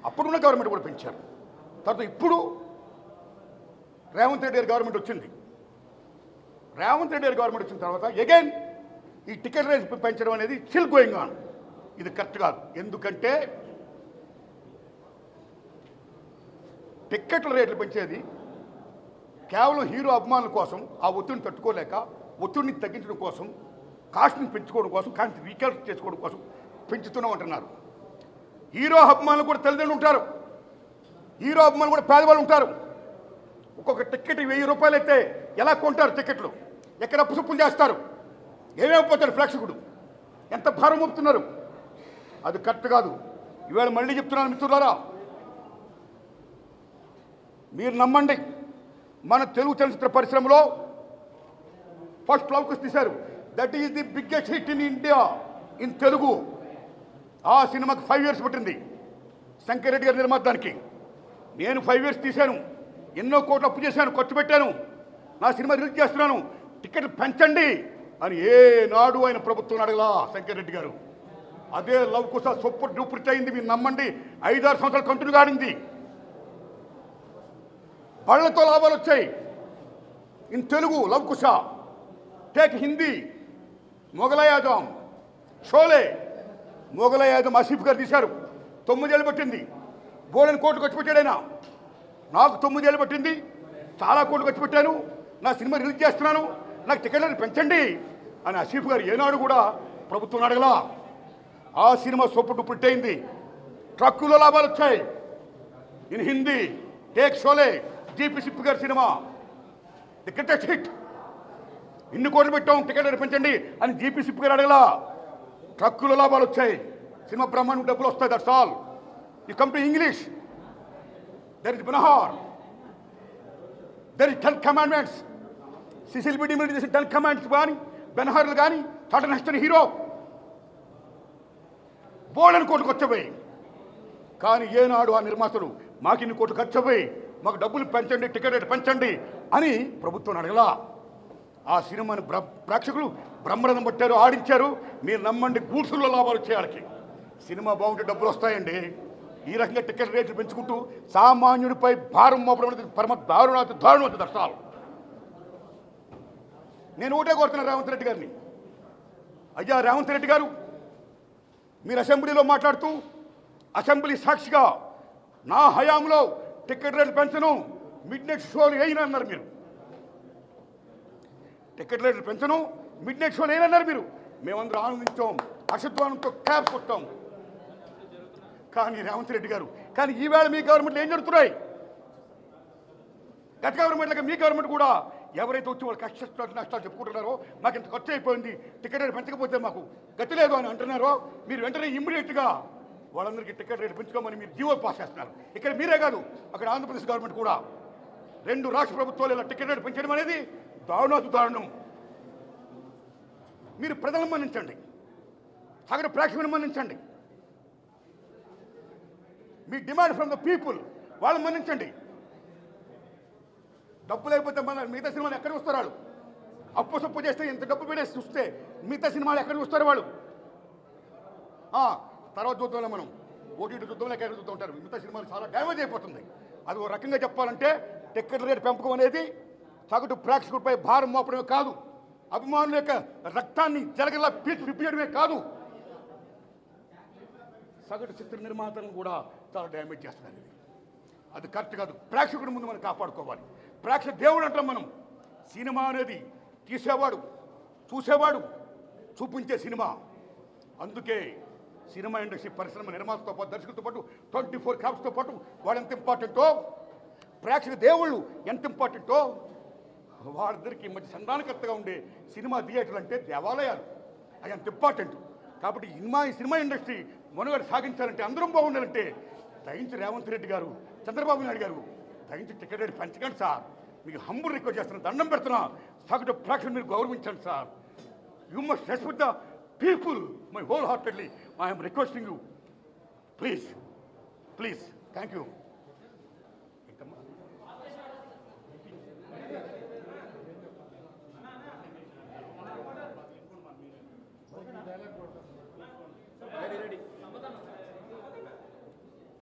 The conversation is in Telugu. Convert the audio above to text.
అప్పుడున్న గవర్నమెంట్ కూడా పెంచారు. తర్వాత ఇప్పుడు రేవంత్ రెడ్డి గారి గవర్నమెంట్ వచ్చింది. రేవంత్ రెడ్డి గారి గవర్నమెంట్ వచ్చిన తర్వాత అగైన్ ఈ టికెట్ రేట్ పెంచడం అనేది స్టిల్ గోయింగ్ ఆన్. ఇది కరెక్ట్ కాదు. ఎందుకంటే టిక్కెట్ల రేట్లు పెంచేది కేవలం హీరో అభిమానుల కోసం, ఆ ఒత్తిడిని తట్టుకోలేక ఒత్తిడిని తగ్గించడం కోసం, కాస్ట్ని పెంచుకోవడం కోసం, కాస్ట్ని రీకాల్కులేట్ చేసుకోవడం కోసం పెంచుతున్నాం అంటున్నారు. హీరో అభిమానులు కూడా తల్లిదండ్రులు ఉంటారు, హీరో అభిమానులు కూడా పేదవాళ్ళు ఉంటారు. ఒక్కొక్క టికెట్ 1000 రూపాయలు అయితే ఎలా కొంటారు టికెట్లు? ఎక్కడ అప్పు సొప్పులు చేస్తారు? ఏమేమిపోతాడు ప్రేక్షకుడు? ఎంత భారం మోపుతున్నారు? అది కరెక్ట్ కాదు. ఈవేళ మళ్ళీ చెప్తున్నాను మిత్రులారా, మీరు నమ్మండి, మన తెలుగు చలనచిత్ర పరిశ్రమలో ఫస్ట్ లవ్ కుష్ తీశారు. That is the biggest hit in India in Telugu. ఆ సినిమాకి 5 years పట్టింది శంకర్ రెడ్డి గారి నిర్మాతానికి. నేను 5 years తీశాను, ఎన్నో కోట్లు అప్పు చేశాను, ఖర్చు పెట్టాను, నా సినిమా రిలీజ్ చేస్తున్నాను, టికెట్లు పెంచండి అని ఏనాడు ఆయన ప్రభుత్వం అడగలా శంకర్ రెడ్డి గారు. అదే లవ్ కుష్ సూపర్ డూపర్ అయింది. మీరు నమ్మండి, 5-6 సంవత్సరాలు కంటిన్యూ ఆడింది. పళ్ళతో లాభాలు వచ్చాయి ఇన్ తెలుగు. లవ్ కుష్, టేక్ హిందీ, మొగలాయ్ ఆజం, షోలే. మొగలాయ్ ఆజం ఆసిఫ్ గారు తీశారు, 9 ఏళ్ళు పట్టింది. బోలెని కోట్లు ఖర్చు పెట్టాడైనా. నాకు 9 ఏళ్ళు పట్టింది, చాలా కోట్లు ఖర్చు పెట్టాను, నా సినిమా రిలీజ్ చేస్తున్నాను, నాకు టికెట్లను పెంచండి అని ఆసిఫ్ గారు ఏనాడు కూడా ప్రభుత్వం అడగలా. ఆ సినిమా సూపర్ డూపర్ హిట్ అయింది. ట్రక్కులో లాభాలు వచ్చాయి in Hindi. Take Sholay, GP Sippy గారి సినిమా ది గ్రేటెస్ట్ హిట్. ఇన్ని కోట్లు పెట్టాం, టికెట్ పెంచండి అని జీపీ సిప్పి గారు అడగలా. ట్రక్కులో లాభాలు వచ్చాయి, సినిమా బ్రహ్మాండం డబ్బులు వస్తాయి. That's all. You come to English, there is Ben Hur, there is 10 commandments. Cecil B DeMille చేసిన 10 commandments కానీ, బెనహార్లు కానీ, టాటా నెక్స్ట్ హీరో బోల్డెన్ కోట్లు ఖర్చుపోయి. కానీ ఏనాడు ఆ నిర్మాతలు మాకు ఇన్ని కోట్లు ఖర్చుపోయి, మాకు డబ్బులు పెంచండి, టికెట్ రేట్ పెంచండి అని ప్రభుత్వం అడగలా. ఆ సినిమాని ప్రేక్షకులు బ్రహ్మరథం పట్టారు, ఆడించారు. మీరు నమ్మండి, గూడ్సుల్లో లాభాలు వచ్చాయి. వాళ్ళకి సినిమా బాగుంటే డబ్బులు వస్తాయండి. ఈ రకంగా టికెట్ రేట్లు పెంచుకుంటూ సామాన్యుడిపై భారం మోపడం అనేది పరమ దారుణం దర్శాలు. నేను ఒకటే కోరుతున్నా రేవంత్ రెడ్డి గారిని, అయ్యా రేవంత్ రెడ్డి గారు, మీరు అసెంబ్లీలో మాట్లాడుతూ అసెంబ్లీ సాక్షిగా నా హయాంలో టికెట్ రేట్లు పెంచను, మిడ్ నైట్ షోలు వేయనన్నారు మీరు. టికెట్ రేట్లు పెంచను, మిడ్ నైట్ షోలు వేయనన్నారు మీరు. మేమందరం ఆనందించాం, హర్షధ్వానంతో క్యాప్ కొట్టాం. కానీ రేవంత్ రెడ్డి గారు, కానీ ఈవేళ మీ గవర్నమెంట్లో ఏం జరుగుతున్నాయి? గత గవర్నమెంట్ మీ గవర్నమెంట్ కూడా ఎవరైతే వచ్చి వాళ్ళు కష్టాలు నష్టాలు చెప్పుకుంటున్నారో, మాకు ఇంత ఖర్చు అయిపోయింది, టికెట్ రేట్ పెంచకపోతే మాకు గతి లేదు అని అంటున్నారో, మీరు వెంటనే ఇమ్మీడియట్గా వాళ్ళందరికీ టికెట్ రేట్ పెంచుకోమని మీరు జీవో పాస్ చేస్తున్నారు. ఇక్కడ మీరే కాదు, అక్కడ ఆంధ్రప్రదేశ్ గవర్నమెంట్ కూడా, 2 రాష్ట్ర ప్రభుత్వాలు ఇలా టికెట్ రేట్ పెంచడం అనేది దారుణం. మీరు ప్రజలను మన్నించండి, సగటు ప్రేక్షకులను మన్నించండి. మీ డిమాండ్ ఫ్రమ్ ద పీపుల్, వాళ్ళని మన్నించండి. డబ్బు లేకపోతే మన మిగతా సినిమాలు ఎక్కడ చూస్తారు వాళ్ళు? అప్పు సప్పు చేస్తే ఎంత డబ్బు పెట్టేసి చూస్తే మిగతా సినిమాలు ఎక్కడ చూస్తారు వాళ్ళు? తర్వాత చూద్దాంలో మనం ఓటీటీ చూద్దాంలో ఎక్కడ చూస్తూ ఉంటారు. మిగతా సినిమాలు చాలా డ్యామేజ్ అయిపోతుంది. అది ఒక రకంగా చెప్పాలంటే టికెట్ రేట్ పెంపకం అనేది సగటు ప్రేక్షకుడిపై భారం మోపడమే కాదు, అభిమానుల యొక్క రక్తాన్ని జలగలా పిప్పేయడమే కాదు, సగటు చిత్ర నిర్మాతలను కూడా చాలా డ్యామేజ్ చేస్తున్నారు. అది కరెక్ట్ కాదు. ప్రేక్షకుడి ముందు మనం కాపాడుకోవాలి. ప్రేక్షక దేవుడు అంటాం మనం. సినిమా అనేది తీసేవాడు, చూసేవాడు, చూపించే సినిమా. అందుకే సినిమా ఇండస్ట్రీ పరిశ్రమ నిర్మాతతో పాటు, దర్శకులతో పాటు, 24 క్రాఫ్ట్స్తో పాటు వాళ్ళు ఎంత ఇంపార్టెంటో, ప్రేక్షక దేవుళ్ళు ఎంత ఇంపార్టెంటో, వాళ్ళిద్దరికి మధ్య సంధానకర్తగా ఉండే సినిమా థియేటర్లు అంటే దేవాలయాలు. అది అంత ఇంపార్టెంట్. కాబట్టి ఈ సినిమా ఇండస్ట్రీ మనుగడ సాగించాలంటే, అందరం బాగుండాలంటే దయించి రేవంత్ రెడ్డి గారు, చంద్రబాబు నాయుడు గారు దయించి టికెట్ రేట్ పెంచకండి సార్. మీకు హంబుల్ రిక్వెస్ట్ చేస్తున్నా, దండం పెడుతున్నా. సగటు ప్రేక్షకులు మీరు గౌరవించండి sir. You must respect the people. My whole heartedly I am requesting you. Please. Thank you.